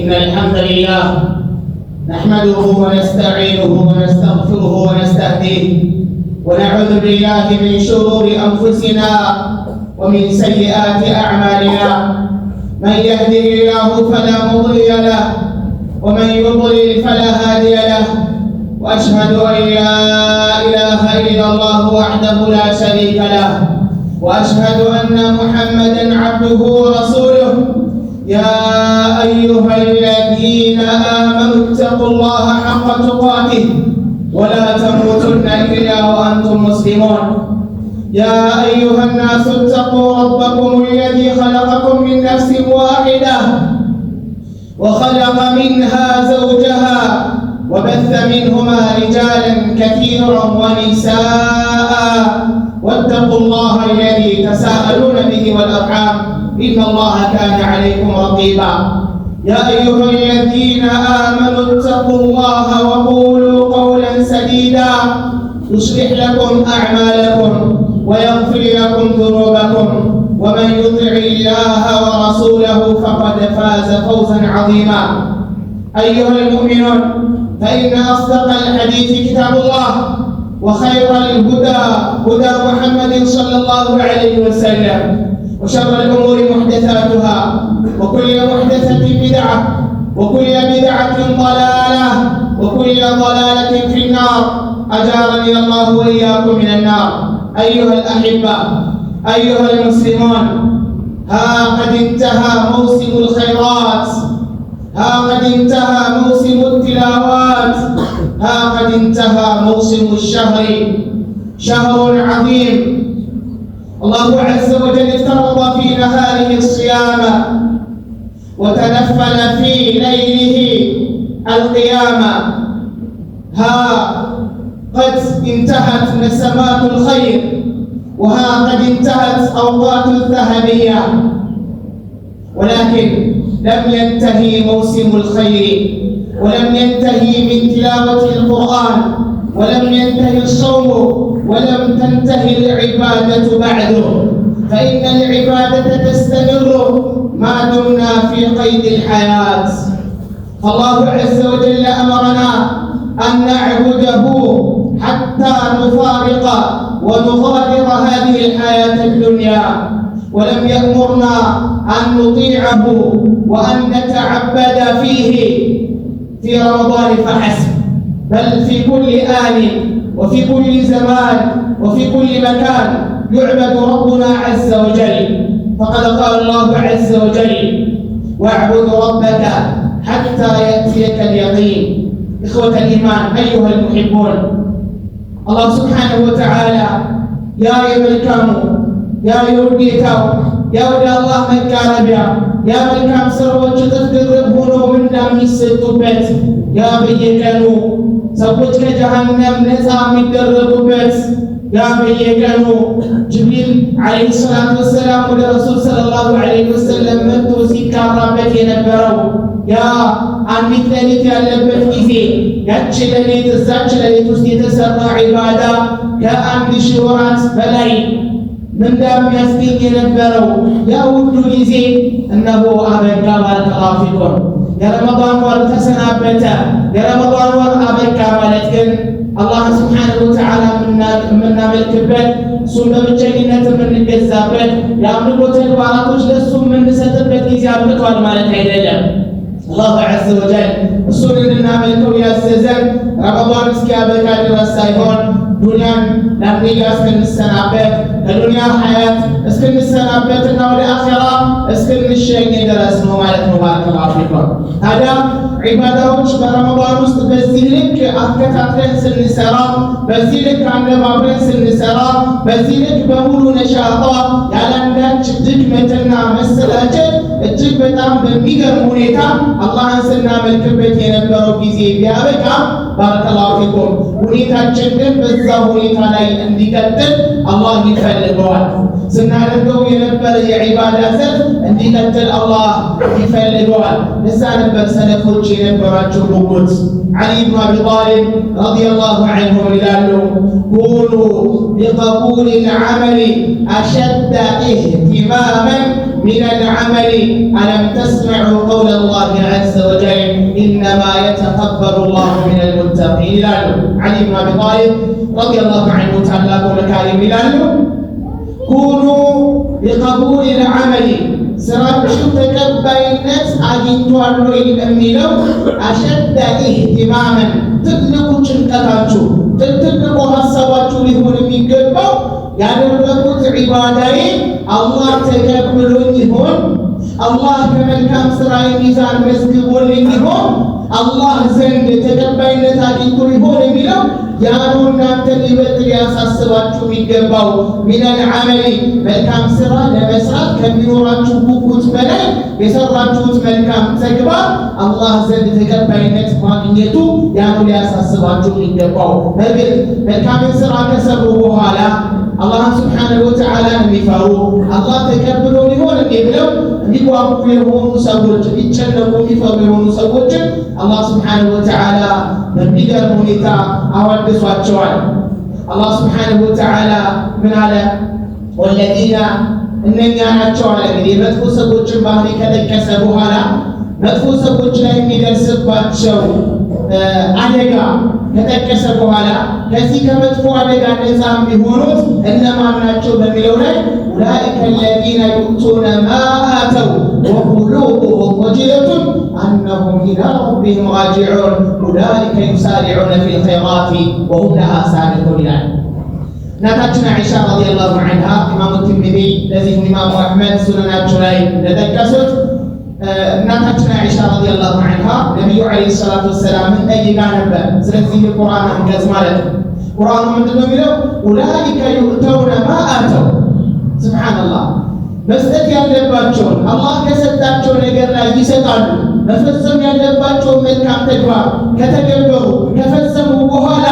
إن الحمد لله نحمده ونستعينه ونستغفره ونستهديه ونعوذ بالله من شرور أنفسنا ومن سيئات أعمالنا. من يهده الله فلا مضل له ومن يضلل فلا هادي له، وأشهد أن لا إله إلا الله وحده لا شريك له، وأشهد أن محمدا عبده ورسوله. يا أيها الذين آمنوا اتقوا الله حق تقاته ولا تموتن إلا وأنتم مسلمون. يا أيها الناس اتقوا ربكم الذي خلقكم من نفس واحدة وخلق منها زوجها وبث منهما رجالا كثيرا ونساء، واتقوا الله الذي تساءلون به والأرحام إن الله كان عليكم رقيبا. يا أيها الذين آمنوا اتقوا الله وقولوا قولا سديدا يصلح لكم أعمالكم ويغفر لكم ذنوبكم، ومن يطع الله ورسوله فقد فاز فوزا عظيما. أيها المؤمنون، فإن أصدق الحديث كتاب الله، وخير الهدى هدى محمد صلى الله عليه وسلم، وشر الأمور محدثاتها، وكل محدثة بدعة، وكل بدعة ضلالة، وكل ضلالة في النار. أجارني الله وإياكم من النار. أيها الأحبة، أيها المسلمون، ها قد انتهى موسم الخيرات، ها قد انتهى موسم التلاوات، ها قد انتهى موسم الشهر، شهر عظيم. الله عز وجل افترض في نهاره الصيام وتنفل في ليله القيام. ها قد انتهت نسمات الخير، وها قد انتهت أوقات الذهبية، ولكن لم ينتهي موسم الخير، ولم ينتهي من تلاوة القرآن، ولم ينتهي الصوم، ولم تنتهي العبادة بعده، فإن العبادة تستمر ما دمنا في قيد الحياة. فالله عز وجل أمرنا أن نعبده حتى نفارق ونغادر هذه الحياة الدنيا، ولم يأمرنا أن نطيعه وأن نتعبد فيه في رمضان فحسب، بل في كل آن وفي كل زمان وفي كل مكان يعبد ربنا عز وجل. فقد قال الله عز وجل: واعبد ربك حتى يأتيك اليقين. إخوة الإيمان، أيها المحبون، الله سبحانه وتعالى يا መልካሙ ያ የውዴታው ያ ወደ አላህ መቃረቢያ ያ መልካም ስራዎች እጥፍ ድርብ ሆኖ እንደሚሰጡበት ያ በየቀኑ ሰዎች ከጀሃነም ነፃ የሚደረጉበት ያ በየቀኑ ጅብሪል ዓለይሂ ሰላቱ ወሰላም ወደ ረሱል ሰለላሁ ዐለይሂ ወሰለም መጥቶ ሲቃራበት የነበረው ያ አንዲት ሌሊት ያለበት ጊዜ፣ ያቺ ሌሊት እዛች ሌሊት ውስጥ የተሰራ ዒባዳ ከአንድ ሺህ ወራት በላይ እንደሚያስገኝ የነበረው ያ ውዱ ጊዜ እነሆ አበቃ። ባረከላሁ ፊኩም። የረመዳን ወር ተሰናበተ። የረመዳን ወር አበቃ ማለት ግን አላህ ሱብሓነሁ ወተዓላ የምናመልክበት፣ እሱን በብቸኝነት የምንገዛበት፣ የአምልኮ ተግባራቶች ለእሱ የምንሰጥበት ጊዜ አብቅቷል ማለት አይደለም። አላሁ ዐዘ ወጀል እሱን እንድናመልከው ያዘዘን ረመዳን እስኪያበቃ ድረስ ሳይሆን ዱንያን ለአንዴጋ እስክንሰናበት፣ ከዱንያ ሐያት እስክንሰናበትና ወደ አኺራ እስክንሸኝ ድረስ ነው ማለት ነው። ባረከላሁ ፊኩም። ታዲያ ዒባዳዎች በረመዳን ውስጥ በዚህ ልክ አከታትለን ስንሰራ፣ በዚህ ልክ አነባብረን ስንሰራ፣ በዚህ ልክ በሙሉ ነሻጣ ያለአንዳች ድክመትና መሰላቸት እጅግ በጣም በሚገርም ሁኔታ አላህን ስናመልክበት የነበረው ጊዜ ቢያበቃ ባረከላሁ ፊኩም፣ ሁኔታችን ግን በዛ ሁኔታ ላይ እንዲቀጥል አላህ ይፈልገዋል። ስናደርገው የነበረ የዒባዳ ዘርፍ እንዲቀጥል አላህ ይፈልገዋል። እዛ ነበር ሰለፎች የነበራቸው ጉጉት። ዓሊ ብኑ አቢ ጣሊብ ረዲየላሁ ዐንሁ ይላሉ: ኩኑ ቢቀቡል ልዓመል አሸደ ኢህቲማመን من العمل ألم تسمعوا قول الله عز وجل إنما يتقبل الله من المتقين لالو علي بن أبي طالب رضي الله عنه تعالى مكارم لالو كونوا بقبول العمل ስራችሁ ተቀባይነት አግኝቷል ወይ የሚለው አሸደ ኢህቲማመን ትልቁ ጭንቀታችሁ ትልቁ ሐሳባችሁ ሊሆን የሚገባው ያደረጉት ዒባዳዬ አላህ ተቀብሎኝ ይሆን አላህ ከመልካም ስራ ሚዛን መዝግቦልኝ ይሆን አላህ ዘንድ ተቀባይነት አግኝቶ ይሆን የሚለው ያኑ እናንተን ይበልጥ ሊያሳስባችሁ የሚገባው ሚነል ዐመሊ መልካም ስራ ለመስራት ከሚኖራችሁ ጉጉት በላይ የሰራችሁት መልካም ተግባር አላህ ዘንድ ተቀባይነት ማግኘቱ ያኑ ሊያሳስባችሁ የሚገባው በግል መልካም ስራ ከሰሩ በኋላ አላህ ሱብሓነሁ ወተዓላ የሚፈሩ አላህ ተቀብሎ ሊሆን ብለው እንዲጓጉ የሆኑ ሰዎች ቢጨነቁ የሚፈሩ የሆኑ ሰዎች አላህ ሱብሓነሁ ወተዓላ በሚገርም ሁኔታ አወድሷቸዋል። አላህ ሱብሓነሁ ወተዓላ ምን አለ? ወለዚነ እነኛ ናቸው አለ። እንግዲህ መጥፎ ሰዎችን ባህሪ ከጠቀሰ በኋላ መጥፎ ሰዎች ላይ የሚደርስባቸው አደጋ ከጠቀሰ በኋላ ከዚህ ከመጥፎ አደጋ ነፃ የሚሆኑት እነማን ናቸው በሚለው ላይ ኡላኢከ አለዚነ ዩእቱነ ማ አተው ወቁሉቡሁም ወጅለቱን አነሁም ኢላ ረቢሂም ራጂዑን ኡላኢከ ዩሳሪዑነ ፊል ኸይራቲ ወሁም ለሃ ሳቢቁን ይላል። እናታችን አይሻ ረዲየላሁ ዐንሃ ኢማሙ ትርሚዚ ለዚህ ኢማሙ አሕመድ ሱነናቸው ላይ እንደጠቀሱት እናታችን አይሻ ረዲየላሁ ዐንሃ ነብዩ አለይሂ ሰላቱ ወሰላም ጠይቃ ነበር። ስለዚህ የቁርአን አንቀጽ ማለት ነው። ቁርአኑ ምንድነው የሚለው? ኡላኢከ ዩእተውነ ማ አተው። ሱብሃንአላህ መስጠት ያለባቸውን አላህ ከሰጣቸው ነገር ላይ ይሰጣሉ። መፈጸም ያለባቸው መልካም ተግባር ከተገበሩ ከፈጸሙ በኋላ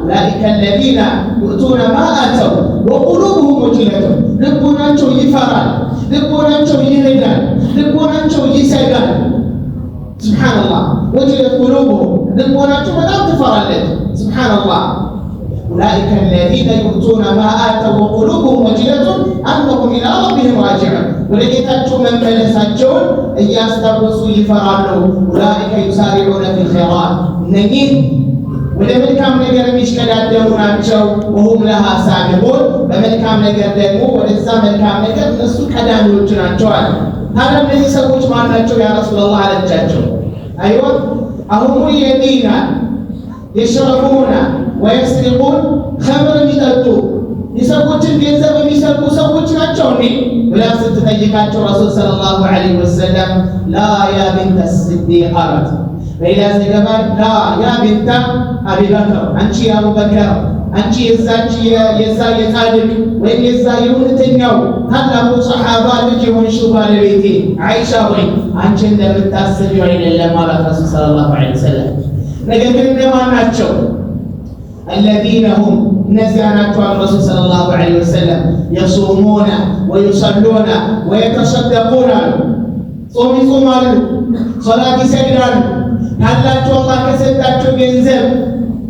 ኡላኢከ አለዚነ ዩእቱነ ማ አተው ወቁሉቡሁም ወጅለቱን ልቦናቸው ይፈራል፣ ልቦናቸው ይረዳል፣ ልቦናቸው ይሰጋል። ሱብሃንአላህ ወጅለት ቁሉቡሁም ልቦናቸው በጣም ትፈራለች። ሱብሃንአላህ ኡላኢከ አለዚነ ዩእቱነ ማ አተው ወቁሉቡሁም ወጅለቱን አነሁም ኢላ ረቢሂም ራጂዑን ወደ ጌታቸው መመለሳቸውን እያስታወሱ ይፈራሉ። ኡላኢከ ዩሳሪዑነ ፊል ኸይራት እነኚህ ወደ መልካም ነገር የሚሽቀዳደሙ ናቸው። ወሁም ለሃ ሳቢቁን በመልካም ነገር ደግሞ ወደዛ መልካም ነገር እነሱ ቀዳሚዎች ናቸዋል። ታዲያ እነዚህ ሰዎች ማን ናቸው ያ ረሱላህ አለቻቸው። አይዋ አሁን የዲና የሽረቡና ወይስሪቁን ኸምር የሚጠጡ የሰዎችን ገንዘብ የሚሰርቁ ሰዎች ናቸው እንዴ ብላ ስትጠይቃቸው ረሱል ሰለላሁ ዐለይሂ ወሰለም ላ ያ ቢንተ ሲዲቅ አላት። በሌላ ዘገባ ላ ያ ቢንተ አቢበክር አንቺ አቡበከር አንቺ የዛ የጻድቅ ወይም የዛ የእውነተኛው ታላቁ ሰሓባ ልጅ የሆንሽው ባለቤቴ አይሻ ሆይ አንቺ እንደምታስቢው አይደለም ማለት ረሱል ሰለላሁ ዐለይሂ ወሰለም። ነገር ግን እነማን ናቸው? الذين هم نزعنات الرسول صلى الله عليه وسلم يصومون ويصلون ويتصدقون ጾም ይጾማሉ፣ ሶላት ይሰግዳሉ። ካላቸው አላህ ከሰጣቸው ገንዘብ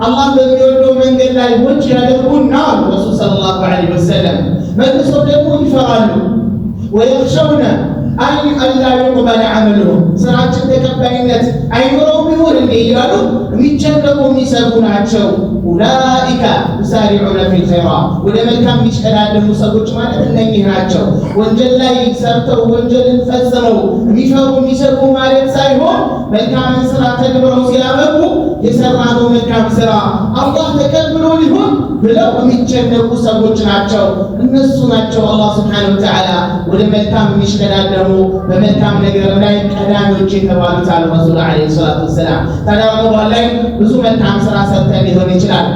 አላህ በሚወደው መንገድ ላይ ወጪ ያደርጉና ረሱል ሰለላሁ ዐለይሂ ወሰለም መልሰው ደግሞ ይፈራሉ። ወይخشون አን አላ ይቅበል ዐመሉሁም ስራችን ተቀባይነት አይኖረውም ይሆን እንዴ እያሉ የሚጨነቁ የሚሰጉ ናቸው። ኡላኢከ ዩሳሪዑነ ፊል ኸይራት ወደ መልካም የሚሽቀዳደሙ ሰዎች ማለት እነኚህ ናቸው። ወንጀል ላይ ሰርተው ወንጀልን ፈጽመው የሚፈሩ የሚሰጉ ማለት ሳይሆን መልካምን ስራ ተግብረው ሲያበቁ የሰራነው መልካም ስራ አላህ ተቀብሎ ሊሆን ብለው የሚጨነቁ ሰዎች ናቸው። እነሱ ናቸው አላህ ሱብሓነሁ ወተዓላ ወደ መልካም የሚሽቀዳደሙ በመልካም ነገር ላይ ቀዳሚዎች የተባሉት አሉ ረሱል ዐለይሂ ሰላቱ ወሰላም። ታዲያ ረመዳን ላይ ብዙ መልካም ስራ ሰርተን ሊሆን ይችላል።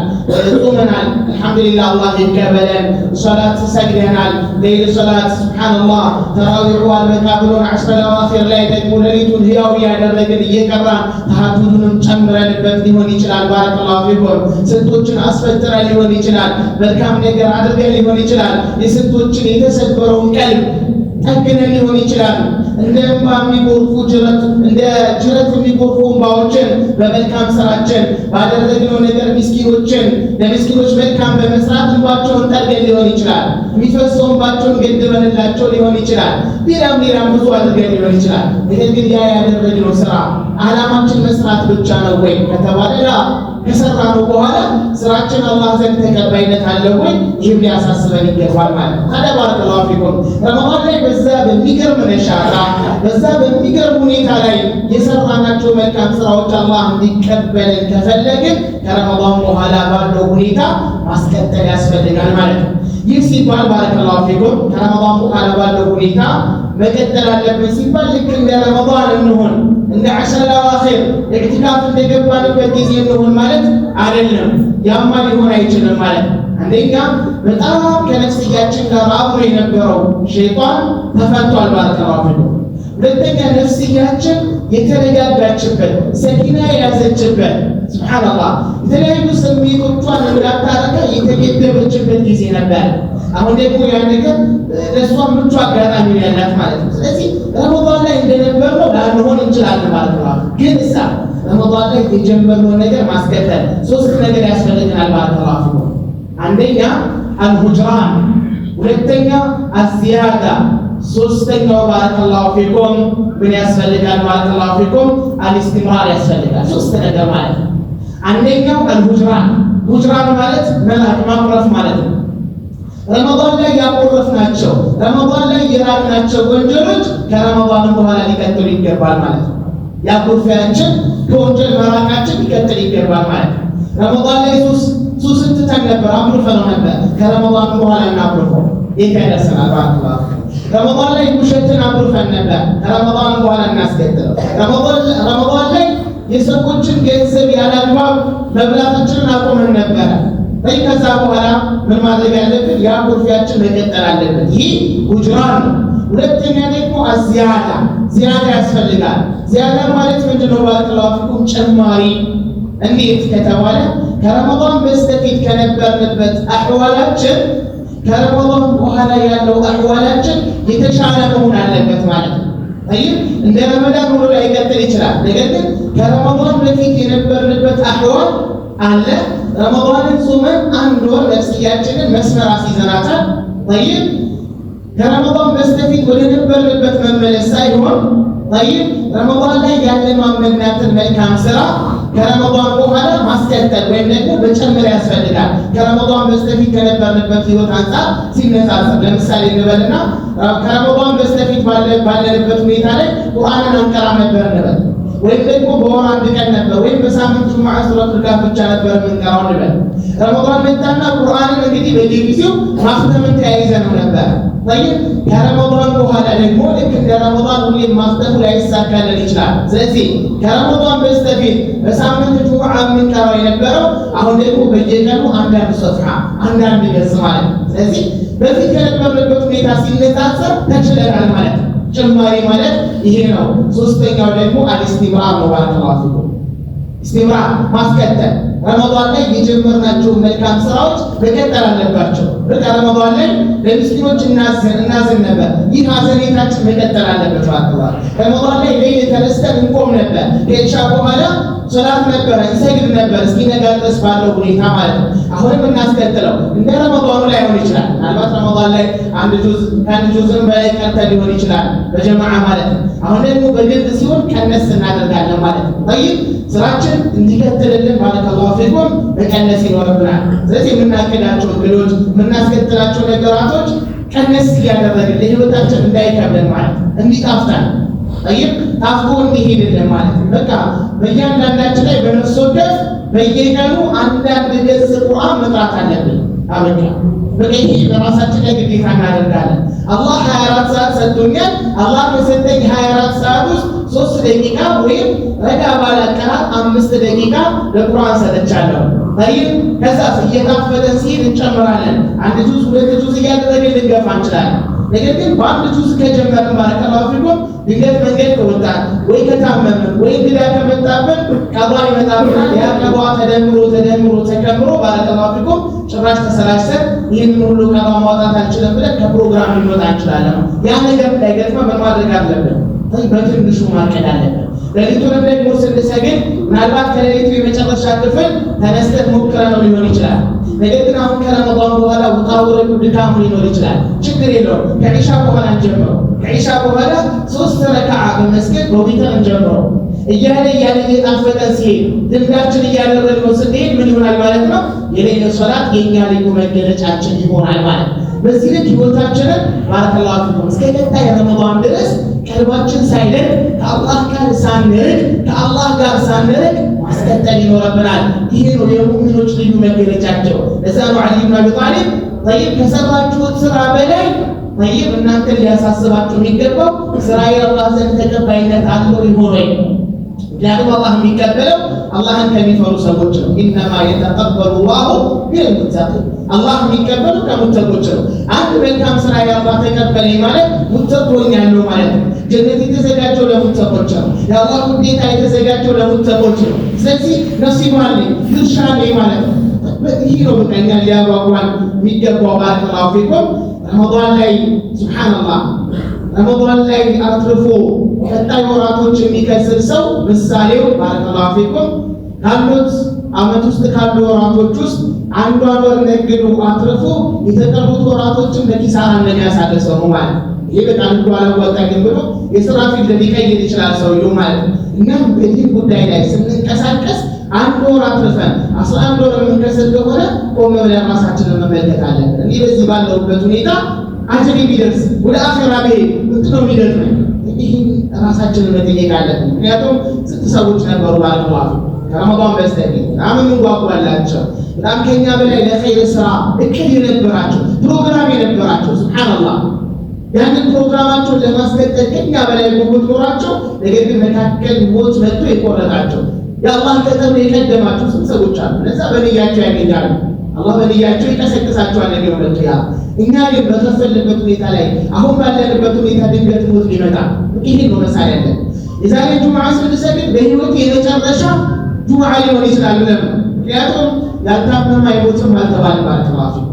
ጾመናል፣ አልሐምዱሊላህ አላህ ይቀበለን። ሶላት ሰግደናል፣ ሌሊት ሶላት ሱብሃንአላህ ተራዊሑ አልበቃ ብሎን ዐሽረል አዋኺር ላይ ደግሞ ሌሊቱን ህያው ያደረግን እየቀራን ተሐጁድንም ጨምረንበት ሊሆን ይችላል። ባረከላሁ ፊኩም። ስንቶችን አስፈጥረን ሊሆን ይችላል። መልካም ነገር አድርገን ሊሆን ይችላል። የስንቶችን የተሰበረውን ቀልብ ጠግነን ሊሆን ይችላል። እንባ የሚጎርፉ እንደ ጅረት የሚጎርፉ እንባዎችን በመልካም ስራችን ባደረግነው ነገር ለምስኪኖች መልካም በመስራት እንባቸውን ጠርገን ሊሆን ይችላል። የሚፈሰው እንባቸውን ገድበንላቸው ሊሆን ይችላል። ሌላም ብዙ አድርገን ሊሆን ይችላል። ነገር ግን ያ ያደረግነው ስራ ዓላማችን መስራት ብቻ ነው ወይ ከተባለ ከሰራነው በኋላ ስራችን አላህ ዘንድ ተቀባይነት አለው ወይ? ይህም ሊያሳስበን ይገባል ማለት ነው። ታዲያ ባረከላሁ ፊኩም ረመዳን ላይ በዛ በሚገርም ነሻጣ በዛ በሚገርም ሁኔታ ላይ የሰራናቸው መልካም ስራዎች አላህ እንዲቀበልን ከፈለግን ከረመዳን በኋላ ባለው ሁኔታ ማስቀጠል ያስፈልጋል ማለት ነው። ይህ ሲባል ባረከላሁ ፊኩም ከረመዳን በኋላ ባለው ሁኔታ መቀጠል አለብን ሲባል ልክ እንደ ረመዳን እንሆን እንደ ዐሸር አዋኺር ኢዕቲካፍ እንደገባንበት ጊዜ እንሆን ማለት አይደለም። ያማ ሊሆን አይችልም ማለት ነው። አንደኛ በጣም ከነፍስያችን ጋር አብሮ የነበረው ሸይጣን ተፈቷል ባረከላሁ ፊኩም። ሁለተኛ ነፍስያችን የተረጋጋችበት ሰኪና የያዘችበት ሱብሃንአላህ የተለያዩ ስሜቶቿን እንዳታረጋ የተገደበችበት ጊዜ ነበር። አሁን ደግሞ ያ ነገር ለሷ ምቹ አጋጣሚ ያላት ማለት ነው። ስለዚህ ረመዳን ላይ እንደነበርነው ላንሆን እንችላለን ማለት ነው። ግን ረመዳን ላይ የጀመርነው ነገር ማስቀጠል ሶስት ነገር ያስፈልገናል ባረከላሁ ፊኩም። አንደኛ አልሁጅራን፣ ሁለተኛ አዝያዳ፣ ሶስተኛው ባረከላሁ ፊኩም ምን ያስፈልጋል ባረከላሁ ፊኩም አልኢስቲምራር ያስፈልጋል። ሶስት ነገር ማለት ነው። አንደኛው አልሁጅራን ማለት ማኩረፍ ማለት ነው። ረመዳን ላይ ያቆረፍናቸው ረመዳን ላይ የራቅናቸው ወንጀሎች ከረመዳን በኋላ ሊቀጥሉ ይገባል ማለት ነው። ያቆርፊያችን ከወንጀል መራቃችን ሊቀጥል ይገባል ማለት ነው። ረመዳን ላይ ሱስን ትተን ነበር፣ አኩርፈነው ነበር። ከረመዳን በኋላ እናኩርፈው ይከደሰናል ባረከላሁ ፊኩም። ረመዳን ላይ ውሸትን አኩርፈን ነበር፣ ከረመዳን በኋላ እናስቀጥለው። ረመዳን ላይ የሰዎችን ገንዘብ ያላግባብ መብላታችንን አቆመን ነበረ። ከዛ በኋላ ምን ማድረግ ያለብን? ያ ኩርፊያችን መቀጠል አለብን። ይህ ሁጅራን ነው። ሁለተኛ ደግሞ ዚያዳ ያስፈልጋል። ዚያዳ ማለት ምንድነው ባረከላሁ ፊኩም? ጭማሪ። እንዴት ከተባለ ከረመዳን በስተፊት ከነበርንበት አህዋላችን ከረመዳን በኋላ ያለው አህዋላችን የተሻለ መሆን አለበት ማለት ነው። እንደ ረመዳን ሆኖ ላይቀጥል ይችላል። ነገር ግን ከረመዳን በፊት የነበርንበት አህዋል አለ። ረመዳንን ጾመን አንድ ወር ነፍስያችንን መስመር አስይዘናታል። ከረመዳን በስተፊት ወደ ነበርንበት መመለስ ሳይሆን ረመዳን ላይ ያለማመናትን መልካም ስራ ከረመዳን በኋላ ማስቀጠል ወይም ደግሞ መጨመር ያስፈልጋል። ከረመዳን በስተፊት ከነበርንበት ህይወት አንጻር ሲነጻጸር ለምሳሌ እንበልና ከረመዳን በስተፊት ባለንበት ሁኔታ ላይ ቁርአንን አንቀራ ነበር እንበል፣ ወይም ደግሞ በወር አንድ ቀን ነበር፣ ወይም በሳምንት ጁምዓ ሱረቱል ካፍ ብቻ ነበር የምንቀራው እንበል። ረመዳን መጣና ቁርአንን እንግዲህ በየጊዜው ማክተምን ተያይዘነው ነበር። ከረመዳን በኋላ ደግሞ ልክ እንደ ረመዳን ሁሌም ማክተሙ ላይሳካልን ይችላል። ስለዚህ ከረመዳን በስተፊት በሳምንት ጁምዓ የምንቀራው የነበረው አሁን ደግሞ በየቀኑ አንዳንድ ሶፍሐ አንዳንድ ገጽ ማለት ነው። ስለዚህ በፊት ከነበርንበት ሁኔታ ሲነጻጸር ተችለናል ማለት ነው። ጭማሪ ማለት ይሄ ነው። ሶስተኛው ደግሞ አልኢስቲምራር ነው። ባረከላሁ ፊኩም ኢስቲምራር ማስቀጠል። ረመዳን ላይ የጀመርናቸው መልካም ስራዎች መቀጠል አለባቸው። ረመዳን ላይ ለምስኪኖች እናዝን ነበር። ይህ ሀዘኔታችን መቀጠል አለበት። ረመዳን ላይ ሌሊት ተነስተን እንቆም ነበር። ከኢሻ በኋላ ሶላት ነበረ፣ እንሰግድ ነበር እስኪነጋ ድረስ ባለው ሁኔታ ማለት ነው። አሁንም እናስቀጥለው። እንደ ረመዳኑ ላይ ሆን ይችላል። ምናልባት ረመዳን ላይ ከአንድ ጁዝም በላይ ቀርተን ሊሆን ይችላል በጀማዓ ማለት ነው። አሁን ደግሞ በግልጽ ሲሆን ቀነስ እናደርጋለን ማለት ነው። ስራችን እንዲቀጥልልን ባረከላሁ ፊኩም መቀነስ ይኖርብናል። ስለዚህ የምናቅዳቸው እቅዶች የምናስቀጥላቸው ነገራቶች ቀነስ እያደረግን ለህይወታችን እንዳይከብደን ማለት ነው። እንዲጣፍጣን ጣፍቶ እንዲሄድልን ማለት ነው። በቃ በእያንዳንዳችን ላይ በነፍስ ወከፍ በየቀኑ አንዳንድ ገጽ ቁርአን መቅራት አለብን። አበቃ በቃ ይሄ በራሳችን ላይ ግዴታ እናደርጋለን። አላህ 24 ሰዓት ሰጥቶኛል። አላህ ከሰጠኝ 24 ሰዓት ውስጥ 3 ደቂቃ ወይም ረጋ ባለ ቀናት 5 ደቂቃ ለቁርአን ሰጥቻለሁ። ከዛ እየጣፈጠን ሲሄድ እንጨምራለን። አንድ ጁዝ 2 ጁዝ እያደረግን ልንገፋ እንችላለን። ነገር ግን በአንድ ጁዝ ከጀመርን ባረከላሁ ፊኩም ድንገት መንገድ ከወጣን ወይ ከታመምን ወይ እንግዳ ከመጣብን ቀዷ ረመዳን ይመጣና ያ ቀዷ ተደምሮ ተከምሮ ባረከላሁ ፊኩም ጭራሽ ተሰላሰን ይህን ሁሉ ቀዷ ማውጣት አንችልም ብለን ከፕሮግራም ልንወጣ እንችላለን። ያ ነገር እንዳይገጥመን ምን ማድረግ አለብን? በትንሹ ማቀድ አለብን። ሌሊቱንም ደግሞ ስንሰግድ ምናልባት ከሌሊቱ የመጨረሻ ክፍል ተነስተን ሞክረነው ሊሆን ይችላል። ነገር ግን አሁን ከረመዳን በኋላ ውጣ ውረዱ ድካሙ ሊኖር ይችላል። ችግር የለውም። ከዒሻ በኋላ እንጀምረው። ከዒሻ በኋላ 3 ረካዓ በመስገድ በዊትር እንጀምረው። እያለ እየጣፈጠን ሲሄድ ልምዳችን እያደረግነው ስንሄድ ምን ይሆናል ማለት ነው? የሌሊት ሶላት የኛ ልዩ መገለጫችን ይሆናል ማለት ነው። በዚህ ልክ ህይወታችንን ባረከላሁ ፊኩም እስከ ቀጣይ ረመዳን ድረስ ቀልባችን ሳይለቅ ከአላህ ጋር ሳንርቅ ማስቀጠል ይኖርብናል። ይሄ ነው የሙእሚኖች ልዩ መገለጫቸው። ለዛ ነው ዓሊ ብን አቢ ጣሊብ ጠይብ ከሰራችሁት ስራ በላይ ጠይብ እናንተን ሊያሳስባችሁ የሚገባው ስራዬ አላህ ዘንድ ተቀባይነት አለው ይሆን ወይ? ምክንያቱም አላህ የሚቀበለው አላህን ከሚፈሩ ሰዎች ነው። ኢነማ የተቀበሉ ላሁ ሚነል ሙተቂን አላህ የሚቀበለው ከሙተቆች ነው። አንድ መልካም ስራ የአላህ ተቀበለኝ ማለት ሙተቆኛለሁ ማለት ነው። ጀነት የተዘጋጀው ለሙተቆች ነው። የአላህ ውዴታ የተዘጋጀው ለሙተቆች ነው። ስለዚህ ነሲብ አለኝ ድርሻ አለኝ ማለት ነው። ይህ ነው በቃ እኛን ሊያጓጓን የሚገባው። ባረከላሁ ፊኩም ረመዳን ላይ ሱብሓነላህ ረመዳን ላይ አትርፎ ቀጣይ ወራቶች የሚከስር ሰው ምሳሌው ባረከላሁ ፊኩም ካሉት ዓመት ውስጥ ካሉ ወራቶች ውስጥ አንዷን ወር ነግዶ አትርፎ የተቀሩት ወራቶችን በኪሳራ እንደሚያሳልፍ ሰው ነው ማለት ነው። ይሄ በጣም አላዋጣኝም ብሎ የሥራ ፊልድ ሊቀይር ይችላል ሰውየው ማለት ነው። እናም በዚህ ጉዳይ ላይ ስንንቀሳቀስ አንድ ወር አትርፈን 11 ወር የምንከስር ከሆነ ቆም ብለን ራሳችንን መመልከት አለብን። እኔ በዚህ ባለሁበት ሁኔታ አጅሬ ቢደርስ ወደ አኺራ ብሄድ ምንድን ነው የሚደርሰኝ? ይህን ራሳችንን መጠየቅ አለብን። ምክንያቱም ስንት ሰዎች ነበሩ ባለዋል ከረመዳን በስተቀር በጣም እንጓጓላቸው በጣም ከኛ በላይ ለኸይር ስራ እቅድ የነበራቸው ፕሮግራም የነበራቸው ሱብሃንአላህ ያንን ፕሮግራማቸውን ለማስቀጠል ከኛ በላይ ጉጉት ኖራቸው፣ ነገር ግን መካከል ሞት መጥቶ የቆረጣቸው የአላህ ቀጠሮ የቀደማቸው ስንት ሰዎች አሉ። እነዛ በንያቸው ያገኛሉ፣ አላህ በንያቸው ይቀሰቅሳቸዋል ነገ ወልቂያ። እኛ ግን በተፈለገበት ሁኔታ ላይ አሁን ባለንበት ሁኔታ ድንገት ሞት ሊመጣ ይሄን ነው መሳሪያ ያለ የዛሬ ጁምዓ ስንሰግድ በህይወት የመጨረሻ ጁምዓ ሊሆን ይችላል ብለን ምክንያቱም ያልታመመ አይሞትም አልተባለም ባረከላሁ ፊኩም።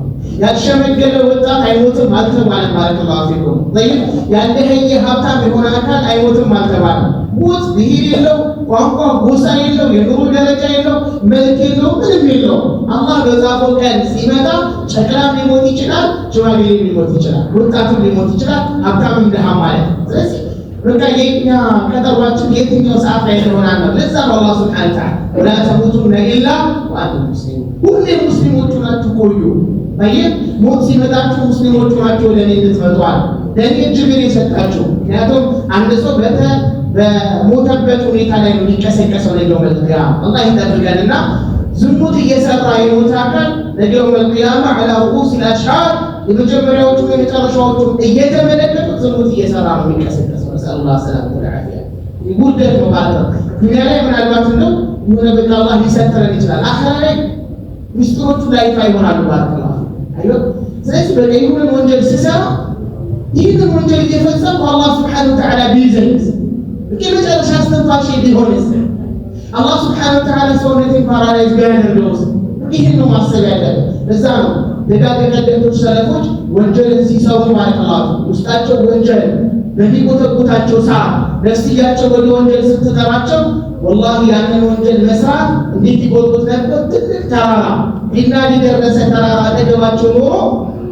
ያልሸመገለ ወጣት አይሞትም አልተባለም ባረከላሁ ፊኩም። ጠይብ ያልደኸየ ሀብታም የሆነ አካል አይሞትም አልተባለም። ሞት ብሄር የለው ቋንቋ ጎሳ የለው የኑሮ ደረጃ የለው መልክ የለው ምንም የለው። አላህ በዛፈው ቀን ሲመጣ ጨቅላም ሊሞት ይችላል፣ ሽማግሌ ሊሞት ይችላል፣ ወጣትም ሊሞት ይችላል፣ ሀብታምም ድሃም ማለት ነው። ስለዚህ በቃ የኛ ቀጠሯችን የትኛው ሰዓት ላይ እንደሆነ ነው። ለዛ ነው አላህ ሱብሓነሁ ወተዓላ ወላ ተሙቱነ ኢላ ወአንቱም ሙስሊሙን ሁሌ ሙስሊሞች ናችሁ ቆዩ። አየህ ሞት ሲመጣችሁ ሙስሊሞች ናችሁ ለኔ እንድትመጡአል ለኔ እጅግን የሰጣችሁ። ምክንያቱም አንድ ሰው በሞተበት ሁኔታ ላይ ነው የሚቀሰቀሰው ነገው መልቂያማ አላህ ይጠብቀንና ዝሙት እየሰራ የሞተ አካል ነገው መልቂያማ አላ ሩኡሲል አሽሃር የመጀመሪያዎቹ የመጨረሻዎቹ እየተመለከቱት ዝሙት እየሰራ ነው የሚቀሰቀሰው። ሰለላሁ ዐለይሂ ወሰለም ጉዳይ ነው ማለት ነው። ዱንያ ላይ ምናልባት ነው የሆነ በቃ አላህ ሊሰጥረን ይችላል። አኺራ ላይ ሚስጥሮቹ ላይፋ ይሆናሉ ማለት ነው። አይደል? ስለዚህ በቃ ይሁን ወንጀል ሲሰራ ይህን ወንጀል እየፈጸመ አላህ ሱብሓነሁ ወተዓላ ቢይዘንስ የመጨረሻ አስተንፋሽ ቢሆንስ አላህ ሱብሓነሁ ወተዓላ ሰውነትን ፓራላይዝ ቢያደርገውስ? ይህን ነው ማሰብ ያለብን። ለዛ ነው ደጋግ ቀደምቶች ሰለፎች ወንጀልን ሲሰሩ ማለት ነው ውስጣቸው ወንጀል በሚቆጠቁታቸው ሰዓት ነፍስያቸው ወደ ወንጀል ስትጠራቸው ወላሂ ያንን ወንጀል መስራት እንዴት ይቆጥቁት ነበር። ትልቅ ተራራ ቢናዲ ደረሰ ተራራ አጠገባቸው ኖሮ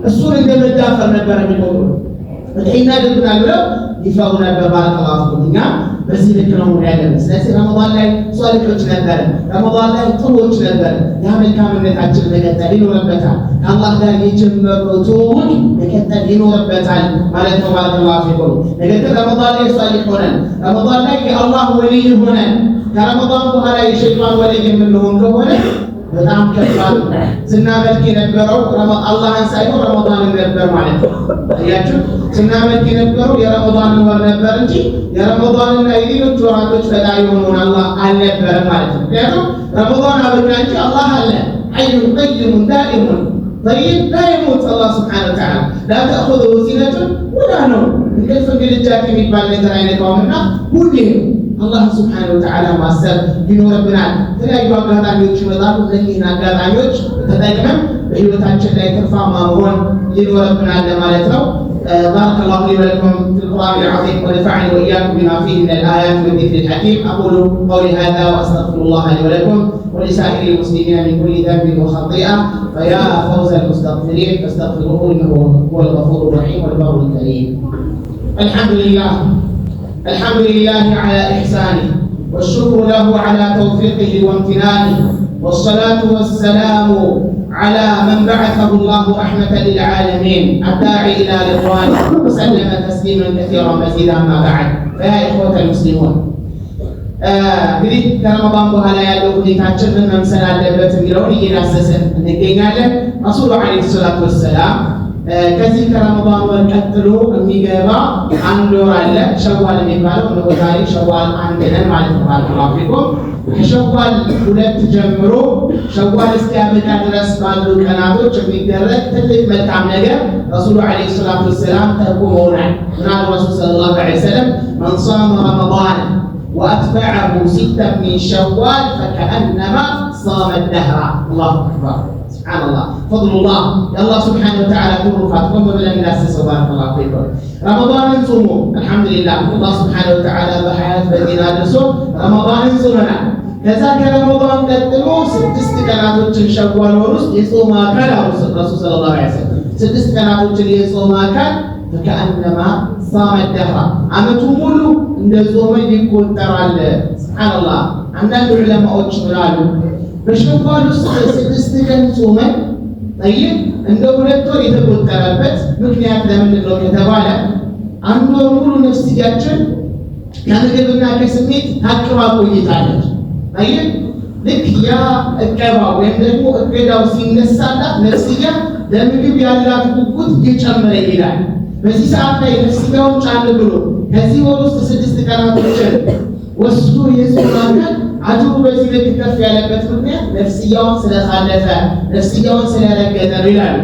እሱን እንደመዳፈር ነበር የሚቆጥሩት። በቀይና ድብናል ብለው ይፈሩ ነበር። ባረከላሁ ፊኩም እኛ በዚህ ልክ ነው ያለነው። ስለዚህ ረመዳን ላይ ሷሊሖች ነበር፣ ረመዳን ላይ ጥሩዎች ነበር። ያ መልካምነታችን መቀጠል ይኖርበታል። ከአላህ ጋር የጀመረው ትውውድ መቀጠል ይኖርበታል ማለት ነው። ባረከላሁ ፊኩም ነገር ግን ረመዳን ላይ ሷሊሕ ሆነን ረመዳን ላይ የአላህ ወልይ ሆነን ከረመዳን በኋላ የሸይጣን ወልይ የምንሆን ከሆነ በጣም ከባድ ነው። ስናመልክ የነበረው አላህን ሳይሆን ረመዳንን ነበር ማለት ነው። አያችሁ ስናመልክ የነበረው የረመዳንን ወር ነበር እንጂ የረመዳንና የሌሎች ወራቶች ፈጣሪ የሆነውን አላህ አልነበረም ማለት ነው። ምክንያቱም ረመዳን አበቃ እንጂ አላህ አለ ሐዩን ቀይሙን ዳኢሙን ጠይብ ላ የሙት አላህ ሱብሓነሁ ወተዓላ ላ ተእኹዙሁ ሲነቱን ወላ ነውም እንቅልፍ እንግልጃት የሚባል ነገር አይነካውምና ሁሌ አላህ ሱብሓነሁ ወተዓላ ማሰብ ይኖርብናል። የተለያዩ አጋጣሚዎች ይመጣሉ። እነዚህን አጋጣሚዎች ተጠቅመን በህይወታችን ላይ ትርፋማ መሆን ይኖርብናል ማለት ነው። بارك الله لي ولكم في القرآن العظيم ونفعني وإياكم بما فيه من الآيات والذكر الحكيم. أقول قولي هذا وأستغفر الله لي ولكم ولسائر المسلمين من كل ذنب وخطيئة فيا فوز المستغفرين فاستغفروه إنه هو الغفور الرحيم والبر الكريم. الحمد لله على إحسانه والشكر له على توفيقه وامتنانه والصلاة والسلام على من بعثه الله رحمة للعالمين الداعي إلى رضوانه وسلم تسليما كثيرا مزيدا ما بعد. فيا إخوة المسلمون እንግዲህ ከረመዳን በኋላ ያለው ሁኔታችን ምን መምሰል አለበት የሚለውን እየዳሰስን እንገኛለን። ረሱሉ ዓለይሂ ሰላቱ ወሰላም ከዚህ ከረመዳን ወር ቀጥሎ የሚገባ አንድ ወር አለ ሸዋል የሚባለው። ነው ዛሬ ሸዋል አንድ ነን ማለት ነው። አፍሪኮም ከሸዋል 2 ጀምሮ ሸዋል እስኪያበቃ ድረስ ባሉ ቀናቶች የሚደረግ ትልቅ መልካም ነገር ረሱሉ ዓለይሂ ሰላቱ ወሰላም ተቆመውናል። ምናሉ ረሱል ሰለላሁ ዐለይሂ ወሰለም መን ሷመ ረመዳን وأتبعه 6 من شوال فكأنما صام الدهر. الله أكبر سبحان الله فضل الله يا الله سبحانه وتعالى كل فاتكم بلا من أسس بارك الله فيكم. رمضان صوموا الحمد لله الله سبحانه وتعالى بحياة بدينا درسوا رمضان صومنا كذاك رمضان قدموا 6 ቀናቶችን ሸዋል ወር ውስጥ የጾም አካል ረሱል ሰለላሁ ዐለይሂ ወሰለም 6 ቀናቶችን የጾም አካል فكأنما صام الدهر አመቱ ሙሉ እንደ ጾመ ይቆጠራል። ሱብሃንአላህ አንዳንድ ዑለማዎች ምራሉ በሸዋል ውስጥ 6 ቀን ጾመን ጠይቅ እንደ 2 ወር የተቆጠረበት ምክንያት ለምንድን ነው ከተባለ አንድ ወር ሙሉ ነፍስያችን ከምግብና ከስሜት ታቅባ ቆይታለች። ጠይቅ ልክ ያ እቀባ ወይም ደግሞ እገዳው ሲነሳላት ነፍስያ ለምግብ ያላት ጉጉት እየጨመረ ይላል። በዚህ ሰዓት ላይ ነፍስያውን ጫን ብሎ ከዚህ ወር ውስጥ 6 ቀናቶችን ወስዶ የጾመ አጅሩ በዚህ ልክ ከፍ ያለበት ምክንያት ነፍስያውን ስለሳለፈ ነፍስያውን ስለረገጠ ነው ይላሉ።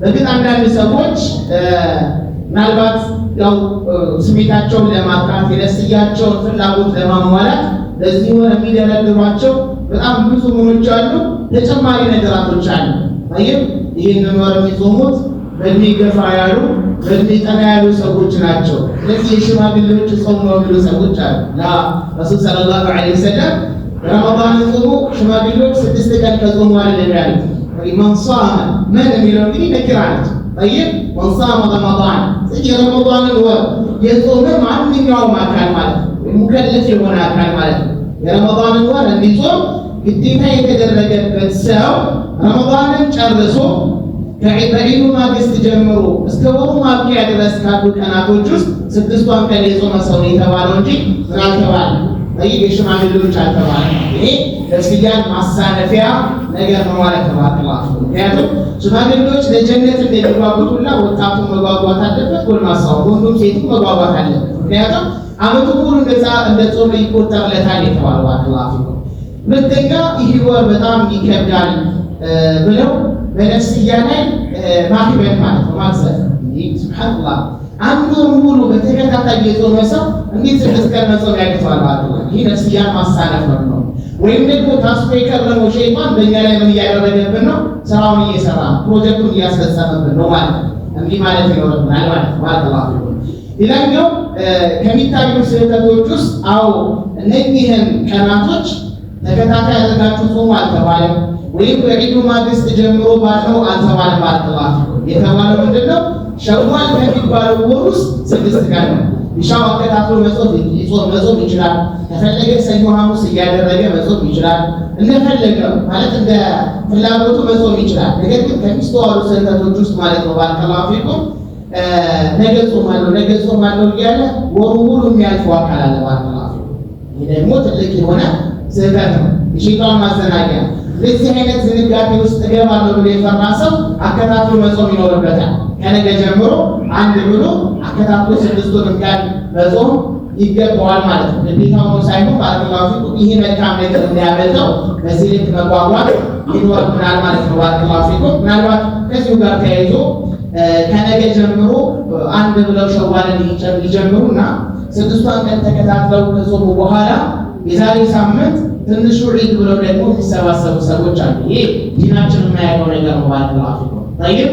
በግጥ አንዳንድ ሰዎች ምናልባት ያው ስሜታቸውን ለማጥራት የነፍስያቸውን ፍላጎት ለማሟላት ለዚህ ወር የሚደረድሯቸው በጣም ብዙ ምኖች አሉ፣ ተጨማሪ ነገራቶች አሉ። ይህንን ወር የሚጾሙት በእድሜ ገፋ ያሉ በእድሜ ጠና ያሉ ሰዎች ናቸው። ስለዚህ የሽማግሌዎች ጾም ነው የሚሉ ሰዎች አሉ። ረሱል ሰለላሁ ዐለይሂ ወሰለም ረመዳን ጾሙ ሽማግሌዎች 6 ቀን ከጾሙ አይደለም ያሉት። መን ሷመ መን የሚለው እንግዲህ ነኪራ ነች። መን ሷመ ረመዳን የረመዳንን ወር የጾመ ማንኛውም አካል ማለት ነው፣ ሙከለፍ የሆነ አካል ማለት ነው። የረመዳንን ወር እንዲጾም ግዴታ የተደረገበት ሰው ረመዳንን ጨርሶ ከዒዱ ማግስት ጀምሮ እስከ ወሩ ማብቂያ ድረስ ካሉ ቀናቶች ውስጥ 6ቷን ቀን የጾመ ሰው ነው የተባለው እንጂ ምን አልተባለም። የሽማግሌዎች አልተባለም። ይሄ ነፍስያን ማሳነፊያ ነገር ነው ማለት ነው። ምክንያቱም ሽማግሌዎች ለጀነት እንደሚጓጉቱና ወጣቱን መጓጓት አለበት፣ ጎልማሳው ወንዱም ሴቱም መጓጓት አለበት። ምክንያቱም አመቱ ሙሉ እንደዛ እንደ ጾመ ይቆጠርለታል የተባለው አላህ። ሁለተኛ ይህ ወር በጣም ይከብዳል ብለው በነፍስያ ላይ ማክበድ ማለት ነው፣ ማክሰር። ሱብሃንአላህ አንድ ወር ሙሉ በተከታታይ የጾመ ሰው እንዴት 6 ቀን መጾም ያቅተዋል ማለት ነው? ይህ ነፍስያን ማሳነፍ ነው። ወይም ደግሞ ታስቦ የከረመው ሸይጣን በእኛ ላይ ምን እያደረገብን ነው? ስራውን እየሰራ ፕሮጀክቱን እያስፈጸመብን ነው ማለት ነው። እንዲህ ማለት ይኖርብናል ማለት ነው። ባረከላሁ ፊኩም። ሌላኛው ከሚታዩ ስህተቶች ውስጥ እነዚህን ቀናቶች ተከታታይ አድርጋችሁ ጾሙ አልተባለም። ወይም በዒዱ ማግስት ጀምሮ ባለው አልተባለም። ባረከላሁ ፊኩም። የተባለው ምንድነው? ሸዋል ከሚባለው ወር ውስጥ 6 ቀን ነው። ኢሻው አከታትሎ መጾም ይችላል። ከፈለገ ሰኞ ሐሙስ እያደረገ መጾም ይችላል። እንደፈለገ ማለት እንደ ፍላጎቱ መጾም ይችላል። ነገር ግን ከሚስተዋሉ ስህተቶች ውስጥ ማለት ነው ባረከላሁ ፊኩም ነገ ጾማለሁ እያለ ወሩ ሙሉ የሚያልፈው አካል አለ። ባረከላሁ ፊኩም። ይህ ደግሞ ትልቅ የሆነ ስህተት ነው፣ የሸይጣን ማዘናጊያ። በዚህ አይነት ዝንጋቴ ውስጥ እገባለሁ ብሎ የፈራ ሰው አከታትሎ መጾም ይኖርበታል። ከነገ ጀምሮ አንድ ብሎ አከታትሎ 6ቱን ቀን መጾም ይገባዋል ማለት ነው። ግዴታው ነው ሳይሆን ባረከላሁ ፊኩም ይሄ መልካም ነገር እንዲያመጣው በዚህ ልክ መጓጓት ይኖርብናል ማለት ነው። ባረከላሁ ፊኩም። ምናልባት ከዚሁ ጋር ተያይዞ ከነገ ጀምሮ አንድ ብለው ሸዋልን ይጀምሩና ስድስቷን ቀን ተከታትለው ከጾሙ በኋላ የዛሬ ሳምንት ትንሹ ዒድ ብለው ደግሞ የሚሰባሰቡ ሰዎች አሉ። ይሄ ዲናችን የማያውቀው ነገር ነው። ባለላፊ طيب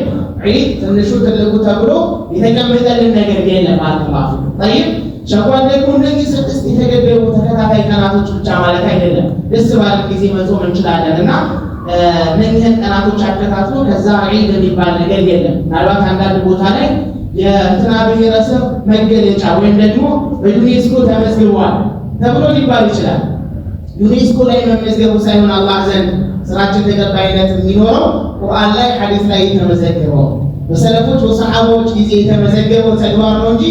ዒድ ትንሹ ትልቁ ተብሎ የተቀመጠልን ነገር የለም። ባለላፊ طيب ሸዋል ደግሞ እነዚህ ስድስት የተገደቡ ተከታታይ ቀናቶች ብቻ ማለት አይደለም። ደስ ባለ ጊዜ መጾም እንችላለን እና እነዚህን ቀናቶች አከታትሎ ከዛ ዒድ የሚባል ነገር የለም። ምናልባት አንዳንድ ቦታ ላይ የእንትና ብሔረሰብ መገለጫ ወይም ደግሞ በዩኔስኮ ተመዝግቧል ተብሎ ሊባል ይችላል። ዩኔስኮ ላይ መመዝገቡ ሳይሆን አላህ ዘንድ ስራችን ተቀባይነት የሚኖረው ቁርአን ላይ ሐዲስ ላይ የተመዘገበው በሰለፎች ወሰሐቦች ጊዜ የተመዘገበው ተግባር ነው እንጂ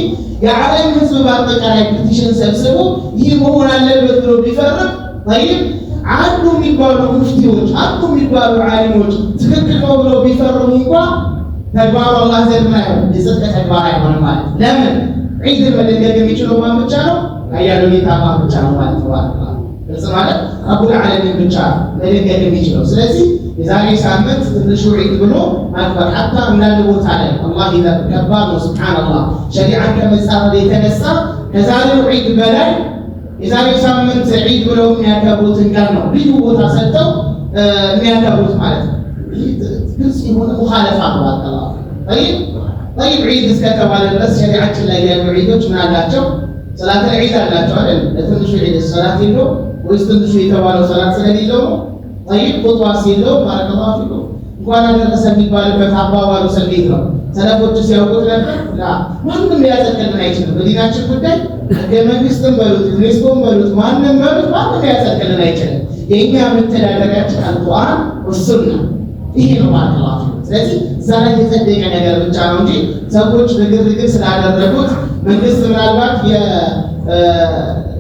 የዓለም ሕዝብ በአጠቃላይ ፒቲሽን ሰብስቦ ይህ መሆን አለበት ብሎ ቢፈርም طيب አንዱ የሚባሉ ሙፍቲዎች አንዱ የሚባሉ ዓሊሞች ትክክል ነው ብሎ ቢፈርሙ እንኳን ተግባሩ አላህ ዘንድ ነው የጽድቅ ተግባር አይሆንም ማለት። ለምን ዒድ መደገግ የሚችለው ማን ብቻ ነው? አያሉ ጌታ አላህ ብቻ ነው ማለት ነው። ግልጽ ማለት ረቡል ዓለሚን ብቻ መደገግ የሚችለው። ስለዚህ የዛሬ ሳምንት ትንሹ ዒድ ብሎ ማክበር ሐታ አንዳንድ ቦታ ላይ አላህ ከባድ ነው። ሱብሃንአላህ ሸሪዓን ከመጻረር የተነሳ ከዛሬው ዒድ በላይ የዛሬ ሳምንት ዒድ ብለው የሚያከብሩትን ቀን ነው ልዩ ቦታ ሰጥተው የሚያከብሩት ማለት ነው። ግልጽ የሆነ ሙኻለፋ ነው። አላህ طيب ዒድ እስከተባለ ድረስ ሸሪዓችን ላይ ያሉ ዒዶች ምን አላቸው? ሰላት ዒድ አላቸው አይደል? ለትንሹ ዒድ ሰላት የለው ወይስ ትንሹ የተባለው ሰላት ስለሌለው ነው? طيب ኹጥባ ሲለው ባረከላሁ ፊኩም እንኳን አደረሰ የሚባልበት አባባሉ ሰሌት ነው። ሰለፎች ሲያውቁት ነበር። ማንም ሊያጸድቅልን አይችልም። በዲናችን ጉዳይ ህገ መንግስትም በሉት ዩኔስኮም በሉት ማንም ሊያጸድቅልን አይችልም። የእኛ መተዳደሪያችን አልቁርአን ወሱና ይሄ ነው ማለት ነው። ስለዚህ እዛ ላይ የጸደቀ ነገር ብቻ ነው እንጂ ሰዎች በግርግር ስላደረጉት መንግስት ምናልባት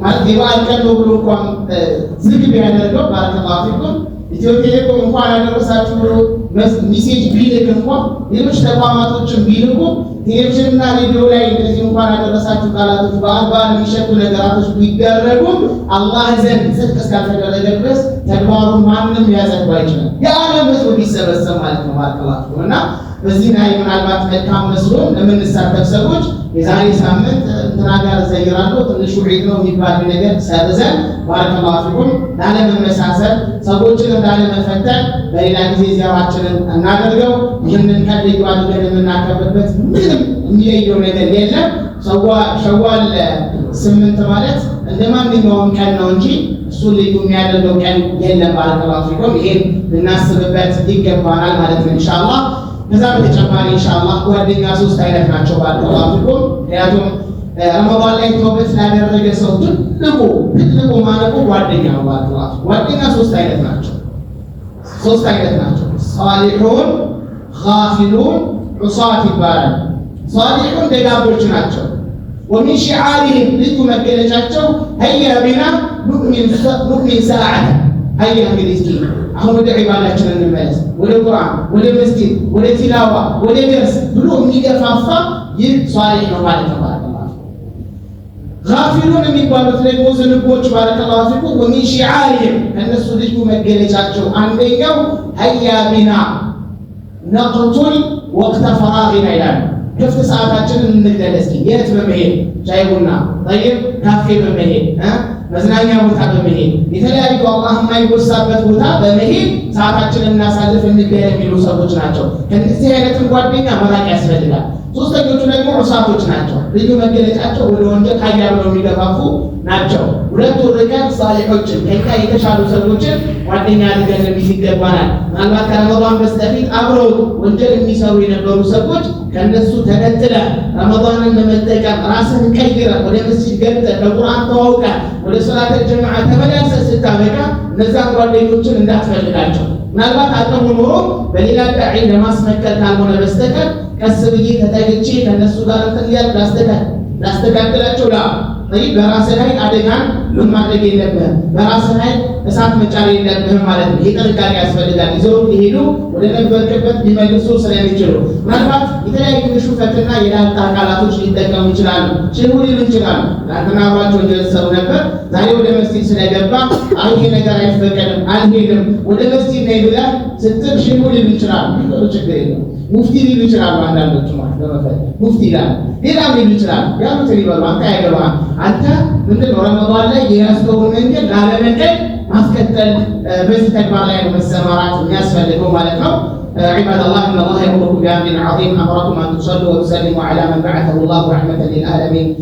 ማለት የበዓል ቀን ነው ብሎ እንኳን ዝግ ቢያደርገው ባረከላሁ ፊኩም ኢትዮ ቴሌኮም እንኳን አደረሳችሁ ብሎ ሜሴጅ ቢልክ እንኳን ሌሎች ተቋማቶችን ቢልኩ ቴሌቪዥንና ሬዲዮ ላይ እንደዚህ እንኳን አደረሳችሁ ቃላቶች በአግባብ የሚሸጡ ነገራቶች ቢደረጉ አላህ ዘንድ ጽድቅ እስካልተደረገ ድረስ ተግባሩን ማንም ሊያጸድቀው አይችልም። የዓለም ሕዝብ ቢሰበሰብ ማለት ነው ባረከላሁ እና በዚህ ላይ ምናልባት መልካም መስሎን ለምንሳተፍ ሰዎች የዛሬ ሳምንት እንትና ጋር ዘይራለሁ ትንሹ ዒድ ነው የሚባል ነገር ሰርዘን ባረከላሁ ፊኩም ላለመመሳሰል ሰዎችን ላለመፈተን በሌላ ጊዜ ዚያራችንን እናደርገው። ይህንን ቀን ልዩ አድርገን የምናከብርበት ምንም የሚለየው ነገር የለም። ሸዋል 8 ማለት እንደ ማንኛውም ቀን ነው እንጂ እሱ ልዩ የሚያደርገው ቀን የለም። ባረከላሁ ፊኩም ይሄን ልናስብበት ይገባናል ማለት ነው ኢንሻአላህ። ከዛ በተጨማሪ ኢንሻአላህ ጓደኛ 3 አይነት ናቸው ባረከላሁ ፊኩም። ምክንያቱም ረመዳን ላይ ተውበት ላደረገ ሰው ትልቁ ማለቁ ጓደኛ ነው። ባረከላሁ ጓደኛ 3 አይነት ናቸው። ሷሊሑን፣ ጋፊሉን፣ ዑሳት ይባላል። ሷሊሑን ደጋጎች ናቸው። ወሚን ሺዓሪህም ልዩ መገለጫቸው ሀያ ቢና ኑእሚን ሰዓተ ሀያ እንግዲህ እስኪ አሁን ወደ ዒባዳችን እንመለስ። ወደ ቁርአን፣ ወደ መስጊድ፣ ወደ ቲላዋ፣ ወደ ደርስ ብሎ የሚገፋፋ ይህ ሷሊህ ነው ማለት ነው። ጋፊሉን የሚባሉት ደግሞ ዝንጎች ባረከላሁ ፊኩም ወሚን ሺዓሪህም ከእነሱ ልዩ መገለጫቸው አንደኛው ሀያ ቢና ነቅቱል ወቅተ ፈራጊና ይላሉ። ክፍት ሰዓታችንን እንግደል እስኪ የት በመሄድ ሻይ ቡና ጠይብ ካፌ በመሄድ መዝናኛ ቦታ በመሄድ የተለያዩ አላህ የማይወሳበት ቦታ በመሄድ ሰዓታችንን እናሳልፍ እንገናኝ የሚሉ ሰዎች ናቸው። ከእነዚህ አይነትን ጓደኛ መራቅ ያስፈልጋል። ሶስተኞቹ ደግሞ ዑሳቶች ናቸው። ልዩ መገለጫቸው ወደ ወንጀል ሀያ ብለው የሚገፋፉ ናቸው። ሁለቱ ርቀት ሳሊሖችን ከኛ የተሻሉ ሰዎችን ጓደኛ አድርገን ልንይዝ ይገባናል። ምናልባት ከረመዳን በስተፊት አብረው ወንጀል የሚሰሩ የነበሩ ሰዎች ከነሱ ተነጥለ ረመዳንን ለመጠቀም ራስን ቀይረ ወደ መስጂድ ገብተህ በቁርአን ተዋውቀ ወደ ሶላተ ጀማዓ ተመላልሰህ ስታበቃ እነዛን ጓደኞችን እንዳትፈልጋቸው። ምናልባት አቅሙ ኖሮ በሌላ ዳዒ ለማስመከል ካልሆነ በስተቀር ቀስ ብዬ ተጠግቼ ከነሱ ጋር ተያል ላስተካክላቸው በራስህ ላይ አደጋን ምን ማድረግ የለብህም። በራስህ ላይ እሳት መጫር የለብህም ማለት ነው። ይህ ጥንቃቄ ያስፈልጋል። ይዘው ሊሄዱ ወደ ነበርክበት ሊመልሱ ስለሚችሉ ምናልባት የተለያዩ የሹፈትና የላልታ ቃላቶች ሊጠቀሙ ይችላሉ። ሼሁ ሊሉ ይችላሉ። ትናንትና አብሯቸው እየሰሩ ነበር። ዛሬ ወደ መስጊድ ስለገባ ይሄ ነገር አይፈቀድም አልሄድም ወደ መስጊድ ነይ ብለህ ስትል ሼሁ ሊሉ ይችላሉ። ችግር የለም። ሙፍቲ ሊሉ ይችላሉ። አንዳንዶቹ ሙፍቲ ይላል፣ ሌላም ሊሉ ይችላሉ። ያሉት ሊበሉ አንተ አይገባም። አንተ ምንድን ነው ረመዳን ላይ የያዝከውን መንገድ ላለመንገድ ማስቀጠል፣ በዚህ ተግባር ላይ ነው መሰማራት የሚያስፈልገው ማለት ነው። عباد الله إن الله يأمركم بأمر عظيم أمركم أن تصلوا وتسلموا على من بعثه الله رحمة للعالمين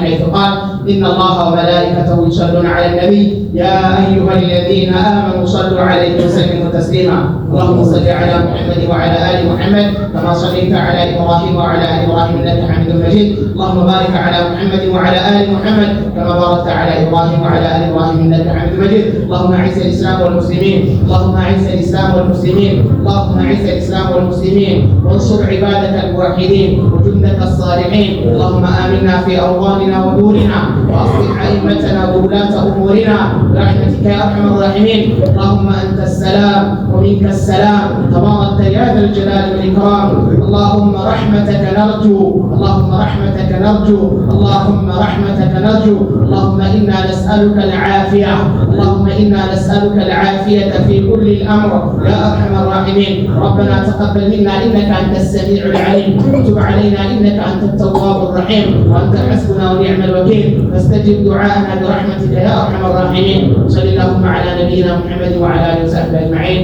حيث قال إن الله وملائكته يصلون على النبي يا أيها الذين آمنوا صلوا عليه وسلموا تسليما اللهم صل على محمد وعلى آل محمد كما صليت على إبراهيم وعلى آل إبراهيم إنك حميد مجيد اللهم بارك على محمد وعلى آل محمد كما باركت على إبراهيم وعلى آل إبراهيم إنك حميد مجيد اللهم أعز الإسلام والمسلمين اللهم أعز الإسلام والمسلمين اللهم أعز الإسلام والمسلمين وانصر عبادك الموحدين وجندك الصالحين اللهم آمنا في أوطاننا ودورنا وأصلح أئمتنا وولاة أمورنا برحمتك يا أرحم الراحمين اللهم أنت السلام ومنك السلام تبارك يا ذا الجلال والإكرام اللهم رحمتك نرجو اللهم رحمتك نرجو اللهم رحمتك نرجو اللهم إنا نسألك العافية اللهم إنا نسألك العافية في كل الأمر يا أرحم الراحمين ربنا تقبل منا إنك أنت السميع العليم وتب علينا إنك أنت التواب الرحيم وأنت حسبنا ونعم الوكيل فاستجب دعاءنا برحمتك يا أرحم الراحمين صلى اللهم على نبينا محمد وعلى آله وصحبه أجمعين